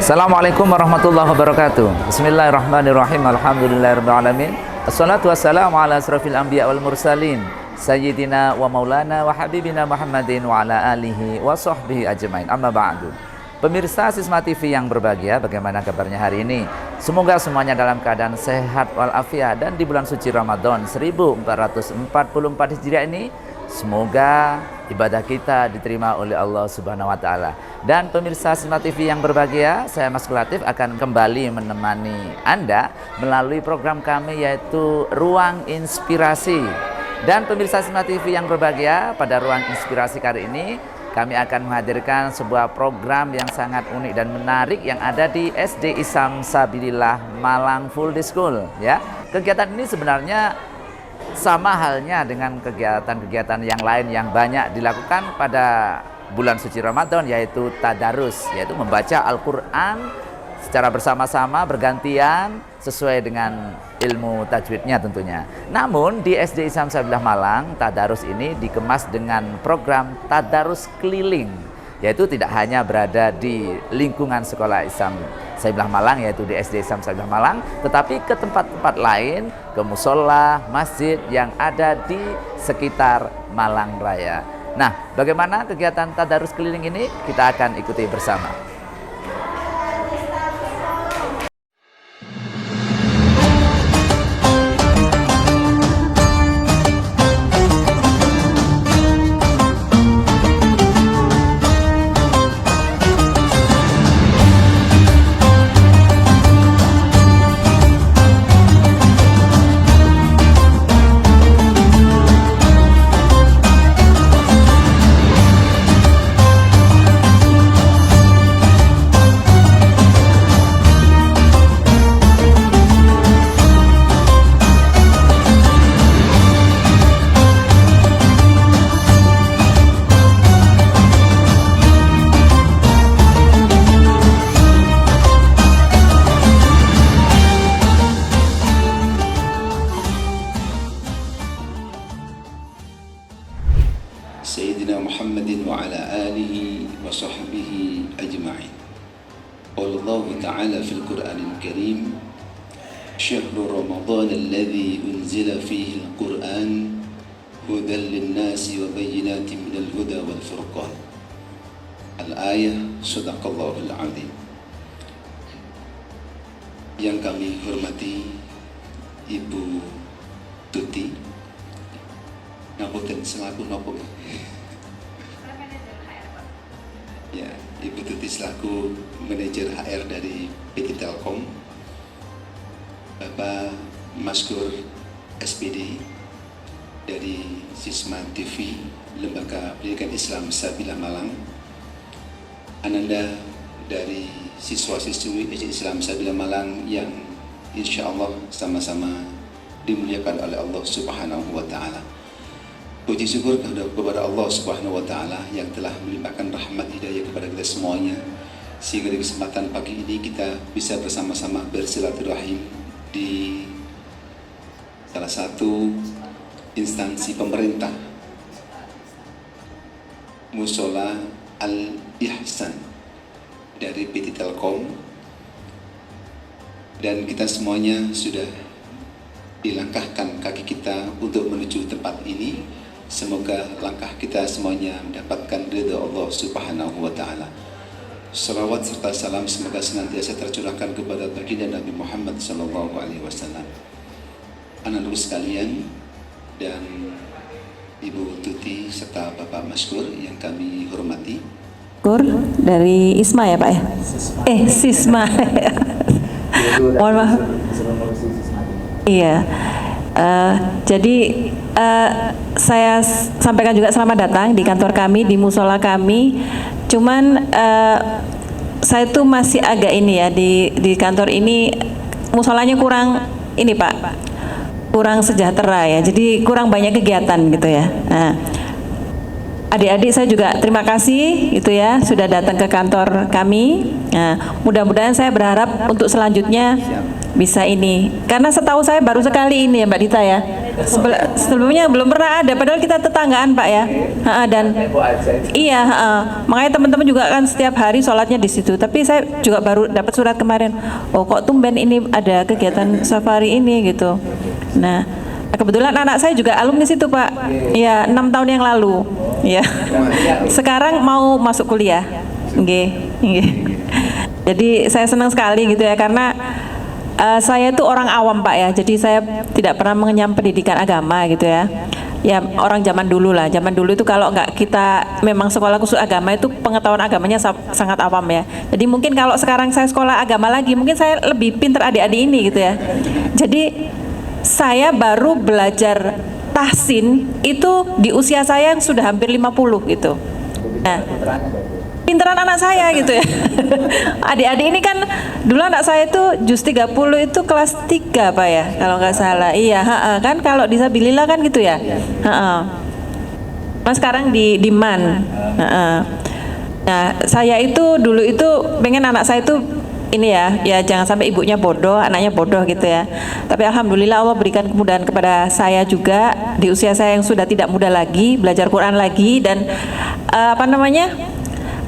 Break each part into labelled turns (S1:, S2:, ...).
S1: Assalamualaikum warahmatullahi wabarakatuh. Bismillahirrahmanirrahim. Alhamdulillahirrahmanirrahim. Assalatu wassalamu ala asrafil anbiya wal mursalin Sayyidina wa maulana wa habibina Muhammadin wa ala alihi wa sahbihi ajmain. Amma ba'du. Pemirsa Sisma TV yang berbahagia, bagaimana kabarnya hari ini? Semoga semuanya dalam keadaan sehat walafiat, dan di bulan suci Ramadan 1444 Hijriah ini semoga ibadah kita diterima oleh Allah Subhanahu wa taala. Dan pemirsa Sisma TV yang berbahagia, saya Mas Latif akan kembali menemani Anda melalui program kami yaitu Ruang Inspirasi. Dan pemirsa Sisma TV yang berbahagia, pada Ruang Inspirasi kali ini kami akan menghadirkan sebuah program yang sangat unik dan menarik yang ada di SD Isam Sabilillah Malang Full Day School ya. Kegiatan ini sebenarnya sama halnya dengan kegiatan-kegiatan yang lain yang banyak dilakukan pada bulan suci Ramadan, yaitu tadarus, yaitu membaca Al-Quran secara bersama-sama bergantian sesuai dengan ilmu tajwidnya tentunya. Namun di SD Isam Sabilillah Malang, tadarus ini dikemas dengan program tadarus keliling, yaitu tidak hanya berada di lingkungan sekolah Isam Sabilillah Malang, yaitu di SD Isam Sabilillah Malang, tetapi ke tempat-tempat lain, ke musola, masjid yang ada di sekitar Malang Raya. Nah, bagaimana kegiatan tadarus keliling ini? Kita akan ikuti bersama.
S2: Sayyidina Muhammadin wa ala alihi wa sahbihi ajma'in. Qala Allah Ta'ala fil Qur'anil Karim, Syahru Ramadan alladhi unzila fihi al-Qur'an hudan lin-nasi wa bayyinatin minal huda wal furqan. Al-ayah, Sadaqallahul Azim. Yang kami hormati Ibu Tuti, ngapunten selaku nopo ya, Ibu Tuti selaku manajer HR dari PT Telkom, Bapak Maskur SPD dari Sisma TV Lembaga Pendidikan Islam Sabilillah Malang, Ananda dari siswa-siswi Islam Sabilillah Malang yang insya Allah sama-sama dimuliakan oleh Allah Subhanahu wa Ta'ala. Puji syukur kepada Allah Subhanahu wa Ta'ala yang telah melimpahkan rahmat hidayah kepada kita semuanya, sehingga di kesempatan pagi ini kita bisa bersama-sama bersilaturahim di salah satu instansi pemerintah, Musola Al-Ihsan dari PT Telkom, dan kita semuanya sudah dilangkahkan kaki kita untuk menuju tempat ini. Semoga langkah kita semuanya mendapatkan ridha Allah Subhanahu wa Ta'ala. Salawat serta salam semoga senantiasa tercurahkan kepada baginda Nabi Muhammad sallallahu alaihi wasallam. Anak-anak sekalian dan Ibu Tuti serta Bapak Maskur yang kami hormati.
S3: Dari ISMA ya Pak ya? Sisma. Mohon maaf. Iya. Jadi saya sampaikan juga selamat datang di kantor kami, di musola kami. Cuman saya tuh masih agak ini ya, di kantor ini musolanya kurang ini Pak, kurang sejahtera ya, jadi kurang banyak kegiatan gitu ya. Nah, adik-adik saya juga terima kasih gitu ya sudah datang ke kantor kami. Nah, mudah-mudahan saya berharap untuk selanjutnya bisa ini. Karena setahu saya baru sekali ini ya Mbak Dita ya. Sebelumnya belum pernah ada, padahal kita tetanggaan Pak ya. Dan iya, makanya teman-teman juga kan setiap hari sholatnya di situ. Tapi saya juga baru dapat surat kemarin. Oh kok tumben ini ada kegiatan safari ini gitu. Nah, kebetulan anak saya juga alumni situ Pak. Iya, 6 tahun yang lalu. Iya. Sekarang mau masuk kuliah. Nggih. Jadi saya senang sekali gitu ya, karena saya itu orang awam Pak ya. Jadi saya tidak pernah mengenyam pendidikan agama gitu ya. Ya orang zaman dulu lah. Zaman dulu itu kalau nggak kita memang sekolah khusus agama itu pengetahuan agamanya sangat awam ya. Jadi mungkin kalau sekarang saya sekolah agama lagi, mungkin saya lebih pinter adik-adik ini gitu ya. Jadi saya baru belajar tahsin itu di usia saya yang sudah hampir 50 gitu. Nah, pinteran anak saya gitu ya. Adik-adik ini kan dulu anak saya itu juz 30 itu kelas 3 Pak ya, kalau nggak salah. Iya, kan kalau disabilillah kan gitu ya. Mas sekarang di MAN. Nah, saya itu dulu itu pengen anak saya itu ini ya jangan sampai ibunya bodoh, anaknya bodoh gitu ya. Tapi alhamdulillah Allah berikan kemudahan kepada saya juga di usia saya yang sudah tidak muda lagi, belajar Quran lagi dan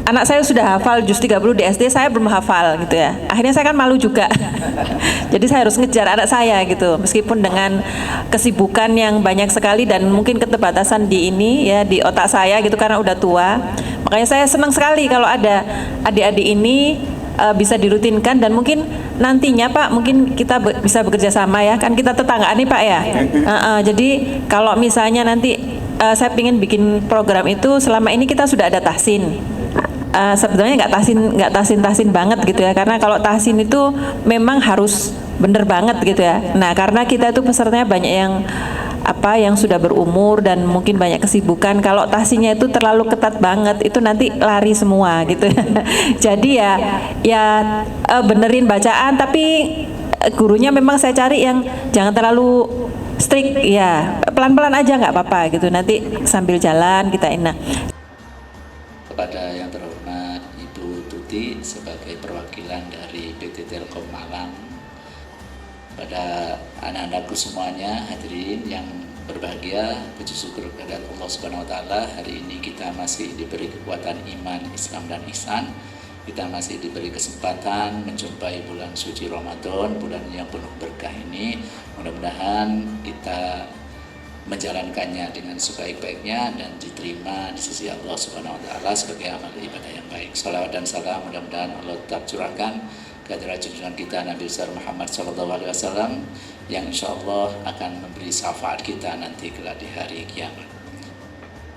S3: anak saya sudah hafal juz 30 di SD, saya belum hafal gitu ya. Akhirnya saya kan malu juga. Jadi saya harus ngejar anak saya gitu, meskipun dengan kesibukan yang banyak sekali dan mungkin keterbatasan di ini ya di otak saya gitu karena udah tua. Makanya saya senang sekali kalau ada adik-adik ini bisa dirutinkan dan mungkin nantinya Pak mungkin kita bisa bekerja sama ya, kan kita tetanggaan nih Pak ya. Jadi kalau misalnya nanti saya ingin bikin program itu, selama ini kita sudah ada tahsin. Sebetulnya nggak tahsin banget gitu ya, karena kalau tahsin itu memang harus bener banget gitu ya. Nah karena kita itu pesertanya banyak yang sudah berumur dan mungkin banyak kesibukan. Kalau tahsinnya itu terlalu ketat banget, itu nanti lari semua gitu ya. Jadi ya benerin bacaan, tapi gurunya memang saya cari yang jangan terlalu strict ya, pelan-pelan aja nggak apa-apa gitu, nanti sambil jalan kita enak.
S4: Kepada yang terhormat Ibu Tuti sebagai perwakilan dari PT Telkom Malang, pada anak-anakku semuanya, hadirin yang berbahagia, puji syukur kepada Allah Subhanahu wa taala, hari ini kita masih diberi kekuatan iman, Islam dan ihsan. Kita masih diberi kesempatan menjumpai bulan suci Ramadan, bulan yang penuh berkah ini. Mudah-mudahan kita menjalankannya dengan sebaik-baiknya dan diterima di sisi Allah Subhanahu wa taala sebagai amal ibadah yang baik. Salawat dan salam mudah-mudahan Allah tetap curahkan kehadirat junjungan kita Nabi besar Muhammad SAW yang insya Allah akan memberi syafaat kita nanti kelak di hari kiamat.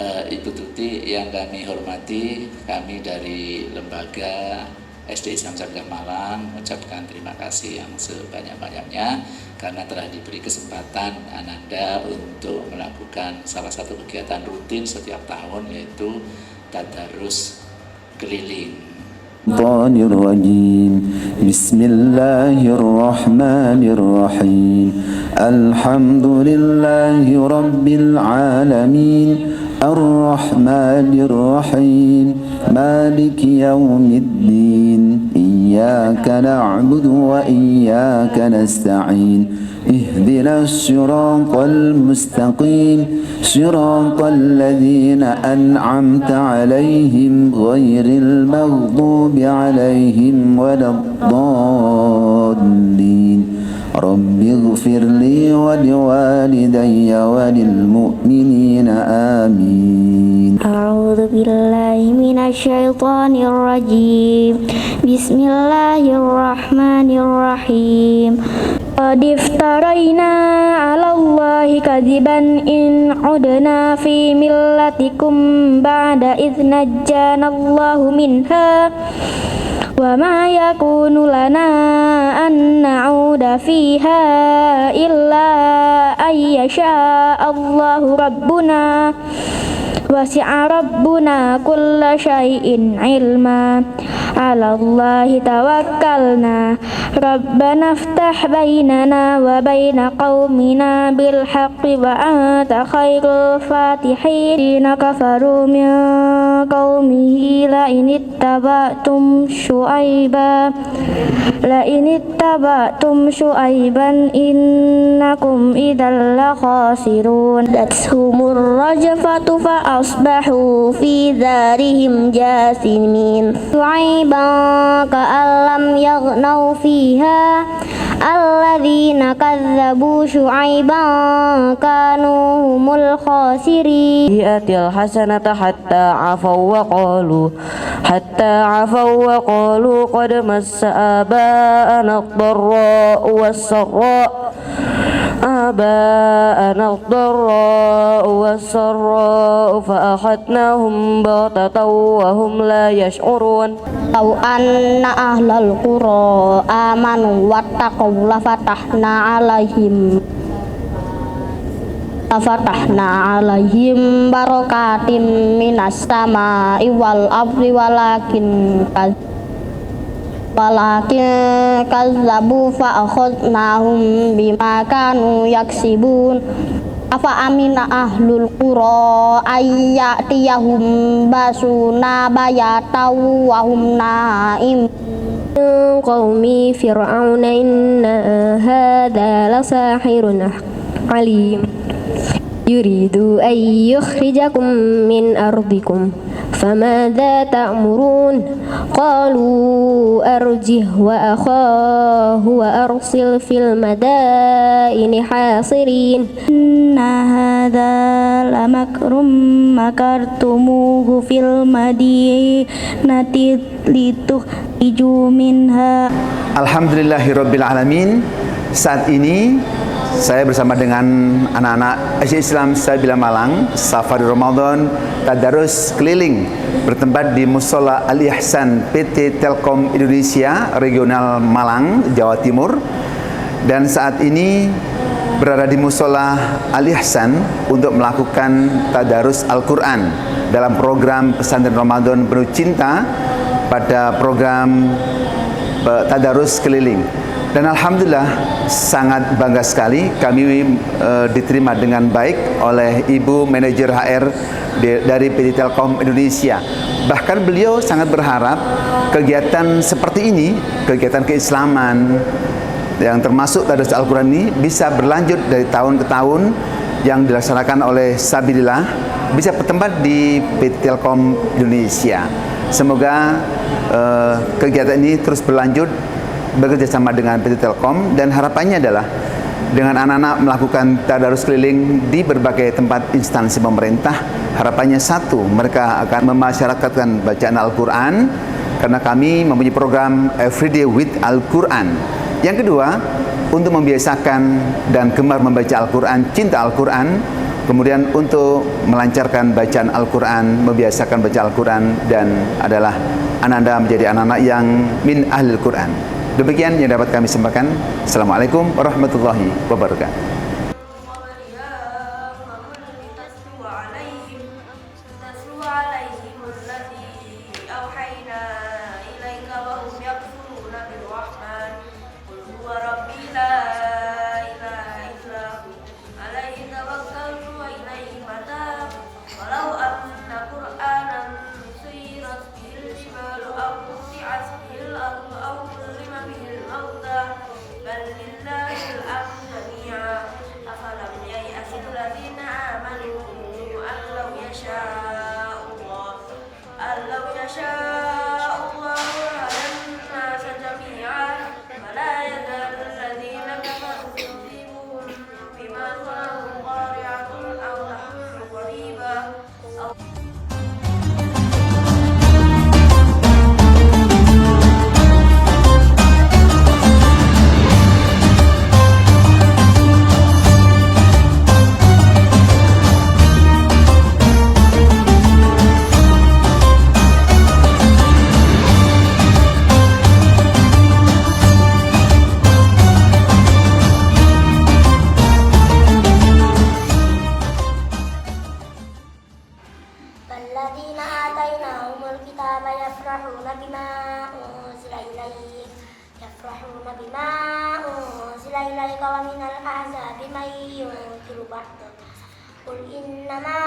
S4: Ibu Tuti yang kami hormati, kami dari lembaga SD Islam Syariah Malang mengucapkan terima kasih yang sebanyak-banyaknya karena telah diberi kesempatan Ananda untuk melakukan salah satu kegiatan rutin setiap tahun, yaitu tadarus keliling.
S5: Bismillahirrahmanirrahim. Alhamdulillahi rabbil alamin. Ar-Rahmanir-Rahim. Maliki yaumiddin. Iyyaka na'budu wa iyyaka nasta'in. اهدنا الصراط المستقيم صراط الذين أنعمت عليهم غير المغضوب عليهم ولا الضالين رب اغفر لي ولوالدي وللمؤمنين آمين.
S6: أعوذ بالله من الشيطان الرجيم. بسم الله الرحمن الرحيم. قد افترينا على الله كذبا إن عدنا في ملتكم بعد إذ نجانا الله منها وما يكون لنا أن نعود فيها إلا أن يشاء الله ربنا وسع ربنا كل شيء علما على الله توكلنا ربنا افتح بيننا وبين قومنا بالحق وأنت خير الفاتحين كفروا من قومه لئن اتبعتم شعيبا إنكم إذا لخاسرون أتتهم الرجفة فأصبحوا في دارهم جاثمين شعيبا كأن لم يغنوا فيها الذين كذبوا شعيبا كانوا هم الخاسرين
S7: الحسنة حتى عفوا وقالوا قد مس آباءنا الضراء والسراء فأخذناهم بغتة وهم لا يشعرون
S6: لو أن أهل القرى آمنوا واتقوا لفتحنا عليهم بركات من السماء والأرض ولكن كذبوا فأخذناهم بما كانوا يكسبون أفأمن أهل القرى أن يأتيهم بأسنا بياتا وهم نائمون
S8: قوم فرعون إن هذا لساحر عليم يريد أن يخرجكم من أرضكم فماذا تأمرون قالوا أرجه وأخاه وأرسل في المدائن حاصرين
S6: إن هذا لمكر مكرتموه في المدينة لتخرجوا منها.
S2: Alhamdulillahirrabbilalamin. Saat ini saya bersama dengan anak-anak SD Islam Sabila Malang, Safari Ramadan Tadarus keliling bertempat di Musola Ali Ihsan PT Telkom Indonesia Regional Malang, Jawa Timur. Dan saat ini berada di Musola Ali Ihsan untuk melakukan Tadarus Al-Quran dalam program pesantren Ramadan penuh cinta pada program Tadarus keliling. Dan alhamdulillah sangat bangga sekali kami diterima dengan baik oleh Ibu Manajer HR dari PT Telkom Indonesia. Bahkan beliau sangat berharap kegiatan seperti ini, kegiatan keislaman yang termasuk Tadarus Al-Quran ini bisa berlanjut dari tahun ke tahun yang dilaksanakan oleh Sabilillah, bisa bertempat di PT Telkom Indonesia. Semoga kegiatan ini terus berlanjut bekerja sama dengan PT Telkom, dan harapannya adalah dengan anak-anak melakukan tadarus keliling di berbagai tempat instansi pemerintah, harapannya satu, mereka akan memasyarakatkan bacaan Al-Quran karena kami mempunyai program Everyday with Al-Quran. Yang kedua, untuk membiasakan dan gemar membaca Al-Quran, cinta Al-Quran, kemudian untuk melancarkan bacaan Al-Quran, membiasakan baca Al-Quran, dan adalah Anda menjadi anak-anak yang min ahlil Quran. Demikian yang dapat kami sampaikan. Assalamualaikum warahmatullahi wabarakatuh.
S9: بل لله الأمر جميعا
S6: بما أنزل إليك ومن الأحزاب من ينكر بعضه قل إنما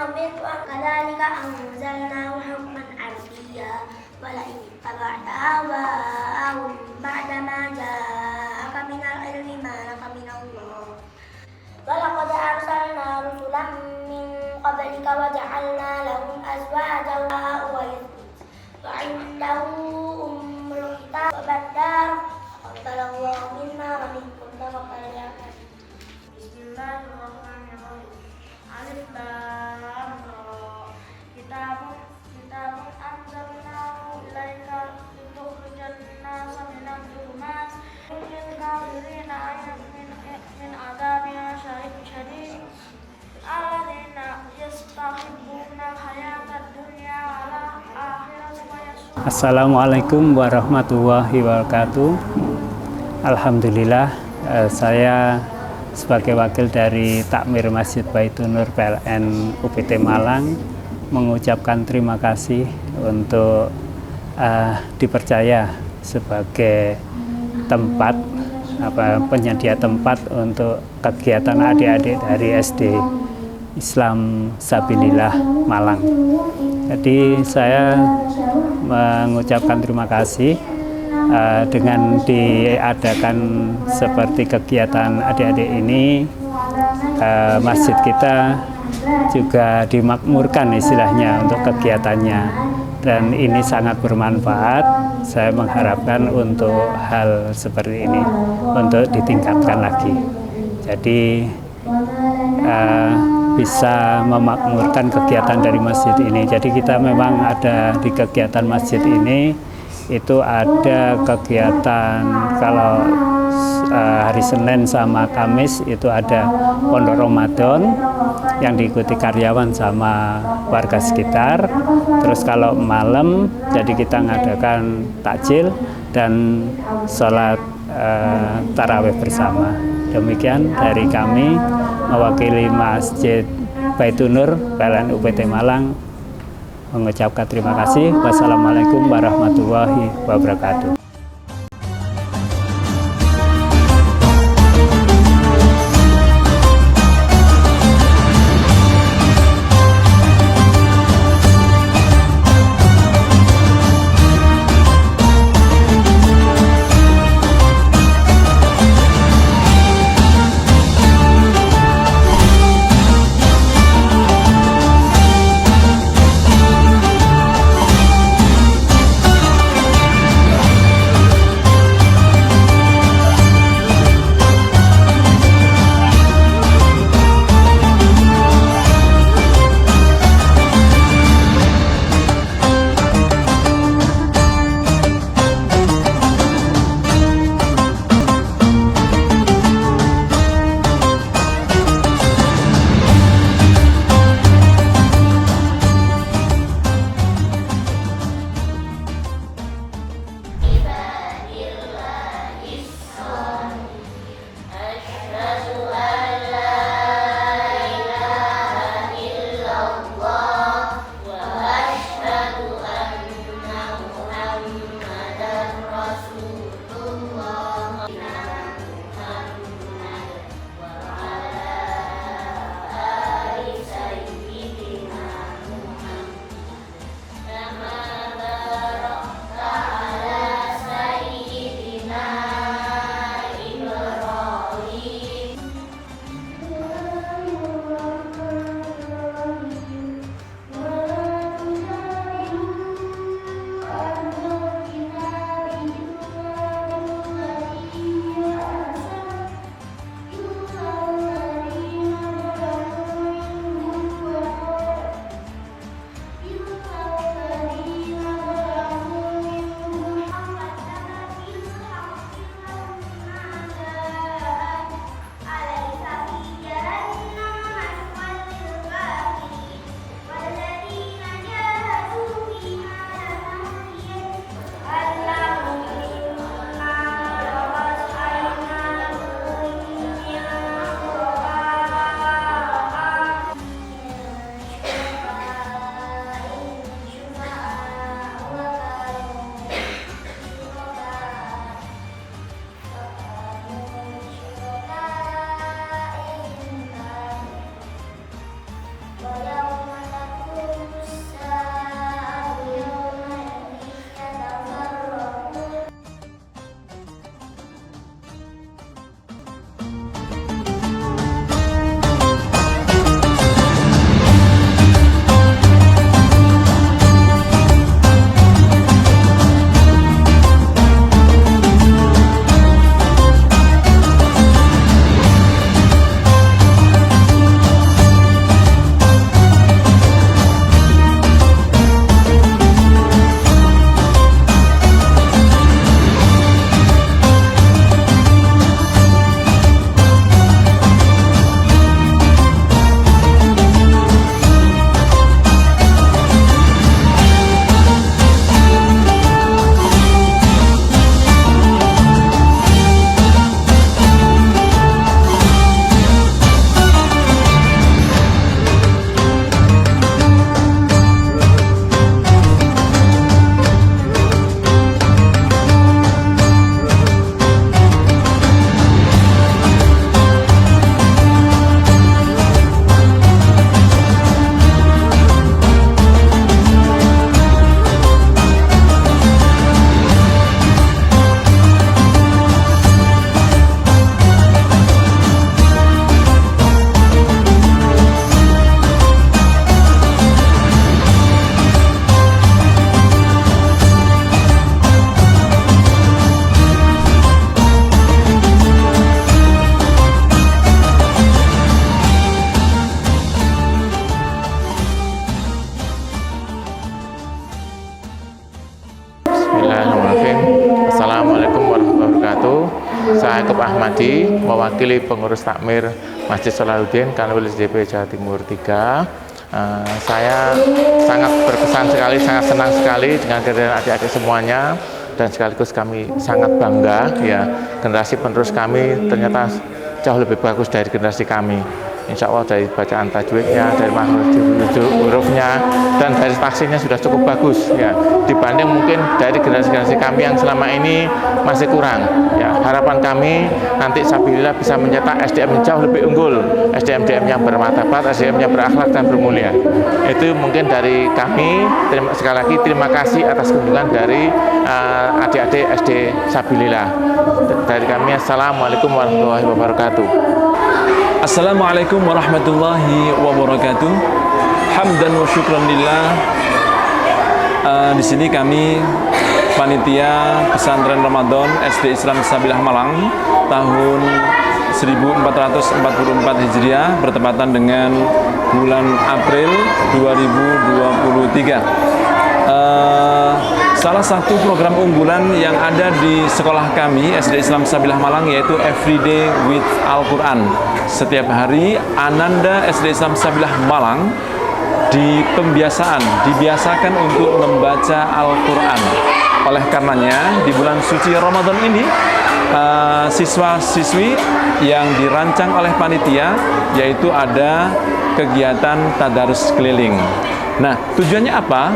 S6: أمرت كذلك أنزلناه حكما عربيا ولئن اتبعت أهواءهم بعدما جاءك من العلم ما لك من الله ولقد أرسلنا رسلا من قبلك وجعلنا لهم أزواجا وعنده أم الكتاب والدار قبل الله منا ومنكم توكل بسم الله الرحمن الرحيم ألف لام را كتاب أنزلناه إليك لتخرج الناس من الظلمات إلى الكافرين من عذاب شديد الذين يستحبون الحياة الدنيا على الآخرة ويسوءون.
S9: Assalamualaikum warahmatullahi wabarakatuh. Alhamdulillah, saya sebagai wakil dari Takmir Masjid Baitur Nur PLN UPT Malang mengucapkan terima kasih untuk dipercaya sebagai tempat penyedia tempat untuk kegiatan adik-adik dari SD Islam Sabilillah Malang. Jadi saya mengucapkan terima kasih dengan diadakan seperti kegiatan adik-adik ini, masjid kita juga dimakmurkan istilahnya untuk kegiatannya, dan ini sangat bermanfaat. Saya mengharapkan untuk hal seperti ini untuk ditingkatkan lagi, jadi bisa memakmurkan kegiatan dari masjid ini. Jadi kita memang ada di kegiatan masjid ini, itu ada kegiatan kalau hari Senin sama Kamis itu ada pondok Ramadan yang diikuti karyawan sama warga sekitar. Terus kalau malam jadi kita ngadakan takjil dan sholat tarawih bersama. Demikian dari kami mewakili Masjid Baitur Nur PLN UPT Malang mengucapkan terima kasih. Wassalamualaikum warahmatullahi wabarakatuh.
S10: Saya Yaakob Ahmadi, mewakili pengurus takmir Masjid Salahuddin Kanwil SDP Jawa Timur 3. Saya sangat berkesan sekali, sangat senang sekali dengan kehadiran adik-adik semuanya, dan sekaligus kami sangat bangga ya, generasi penerus kami ternyata jauh lebih bagus dari generasi kami. Insya Allah dari bacaan tajwidnya, dari makhraj hurufnya, dan dari taksinya sudah cukup bagus ya, dibanding mungkin dari generasi-generasi kami yang selama ini masih kurang ya. Harapan kami nanti Sabilillah bisa mencetak SDM yang jauh lebih unggul, SDM yang bermartabat, SDM yang berakhlak dan bermulia. Itu mungkin dari kami. Sekali lagi terima kasih atas kunjungan dari adik-adik SD Sabilillah. Dari kami, Assalamualaikum warahmatullahi wabarakatuh.
S11: Assalamualaikum warahmatullahi wabarakatuh. Hamdan wa syukran lillah. Di sini kami panitia pesantren Ramadan SD Islam Sabilillah Malang tahun 1444 Hijriah bertepatan dengan bulan April 2023. Salah satu program unggulan yang ada di sekolah kami SD Islam Sabilillah Malang yaitu Everyday with Al-Quran. Setiap hari Ananda SD Islam Sabilillah Malang dibiasakan untuk membaca Al-Quran. Oleh karenanya di bulan suci Ramadan ini siswa-siswi yang dirancang oleh panitia yaitu ada kegiatan tadarus keliling. Nah, tujuannya apa?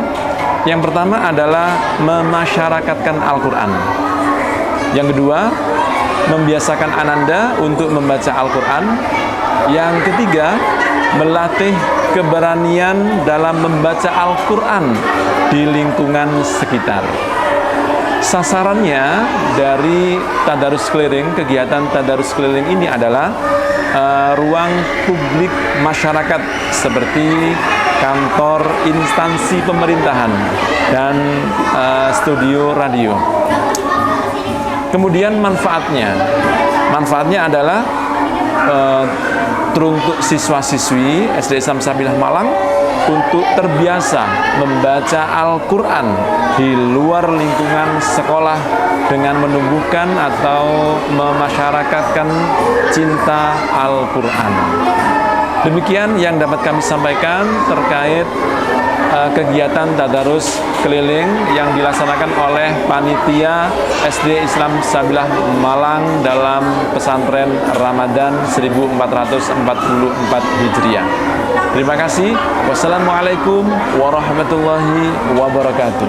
S11: Yang pertama adalah memasyarakatkan Al-Quran. Yang kedua, membiasakan Ananda untuk membaca Al-Quran. Yang ketiga, melatih keberanian dalam membaca Al-Quran di lingkungan sekitar. Sasarannya dari tadarus keliling, kegiatan tadarus keliling ini adalah ruang publik masyarakat seperti kantor instansi pemerintahan dan studio radio. Kemudian manfaatnya adalah teruntuk siswa-siswi SD Islam Sabilillah Malang untuk terbiasa membaca Al-Quran di luar lingkungan sekolah dengan menumbuhkan atau memasyarakatkan cinta Al-Quran. Demikian yang dapat kami sampaikan terkait kegiatan tadarus keliling yang dilaksanakan oleh panitia SD Islam Sabilillah Malang dalam pesantren Ramadan 1444 Hijriah. Terima kasih. Wassalamualaikum warahmatullahi wabarakatuh.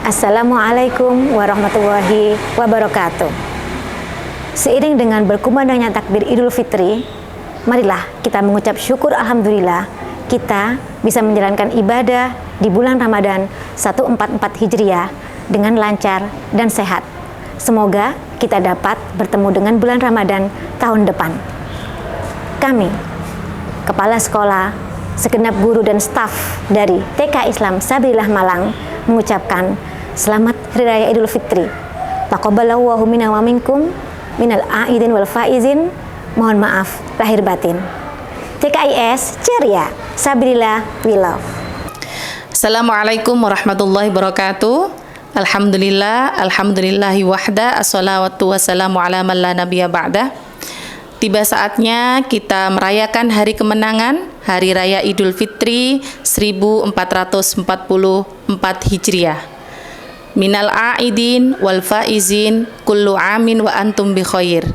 S12: Assalamualaikum warahmatullahi wabarakatuh. Seiring dengan berkumandangnya takbir Idul Fitri, marilah kita mengucap syukur alhamdulillah kita bisa menjalankan ibadah di bulan Ramadan 1444 Hijriah dengan lancar dan sehat. Semoga kita dapat bertemu dengan bulan Ramadan tahun depan. Kami, kepala sekolah, segenap guru dan staf dari TK Islam Sabilillah Malang mengucapkan selamat Hari Raya Idul Fitri. Taqabbalallahu minna wa minkum minal aidin wal faizin. Mohon maaf lahir batin. TKIS ceria, Sabilillah we love.
S13: Assalamualaikum warahmatullahi wabarakatuh. Alhamdulillahi wahda, assalawatu wassalamu ala man la nabiyya ba'dah. Tiba saatnya kita merayakan hari kemenangan, Hari Raya Idul Fitri 1444 Hijriah. Minal aidin wal faizin kullu amin wa antum bi khair.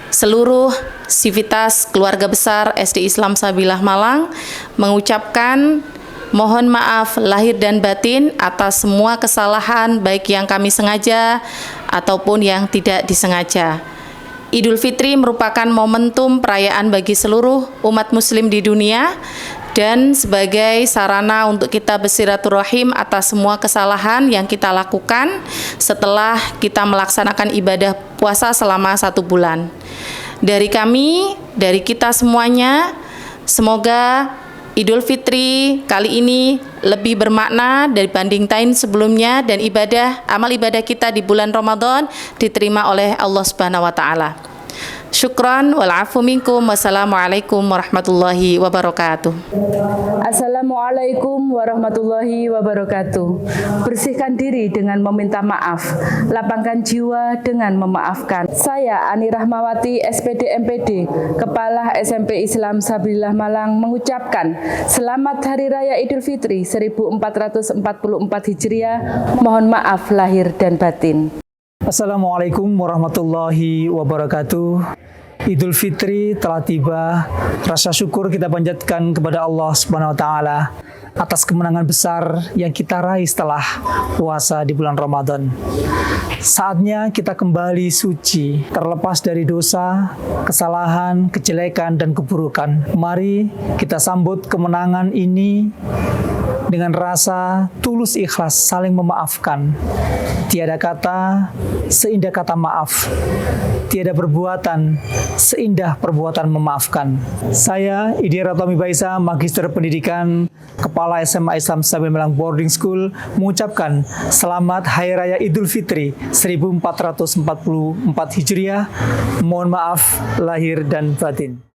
S13: Seluruh sivitas keluarga besar SD Islam Sabilillah Malang mengucapkan mohon maaf lahir dan batin atas semua kesalahan baik yang kami sengaja ataupun yang tidak disengaja. Idul Fitri merupakan momentum perayaan bagi seluruh umat muslim di dunia dan sebagai sarana untuk kita bersilaturahim atas semua kesalahan yang kita lakukan setelah kita melaksanakan ibadah puasa selama 1 bulan. Dari kami, dari kita semuanya, semoga Idul Fitri kali ini lebih bermakna dibanding tahun sebelumnya dan amal ibadah kita di bulan Ramadan diterima oleh Allah Subhanahu wa taala. Syukran wal afu minkum. Wassalamualaikum warahmatullahi wabarakatuh.
S14: Assalamualaikum warahmatullahi wabarakatuh. Bersihkan diri dengan meminta maaf, lapangkan jiwa dengan memaafkan. Saya Ani Rahmawati, SPD MPD, Kepala SMP Islam Sabilillah Malang, mengucapkan Selamat Hari Raya Idul Fitri 1444 Hijriah. Mohon maaf lahir dan batin.
S15: Assalamualaikum warahmatullahi wabarakatuh. Idul Fitri telah tiba. Rasa syukur kita panjatkan kepada Allah Subhanahu wa taala atas kemenangan besar yang kita raih setelah puasa di bulan Ramadan. Saatnya kita kembali suci, terlepas dari dosa, kesalahan, kejelekan, dan keburukan. Mari kita sambut kemenangan ini dengan rasa tulus ikhlas, saling memaafkan. Tiada kata seindah kata maaf. Tiada perbuatan seindah perbuatan memaafkan. Saya Idira Tommy Baisa, Magister Pendidikan, Kepala SMA Islam Sabilillah Malang Boarding School, mengucapkan Selamat Hari Raya Idul Fitri 1444 Hijriah. Mohon maaf lahir dan batin.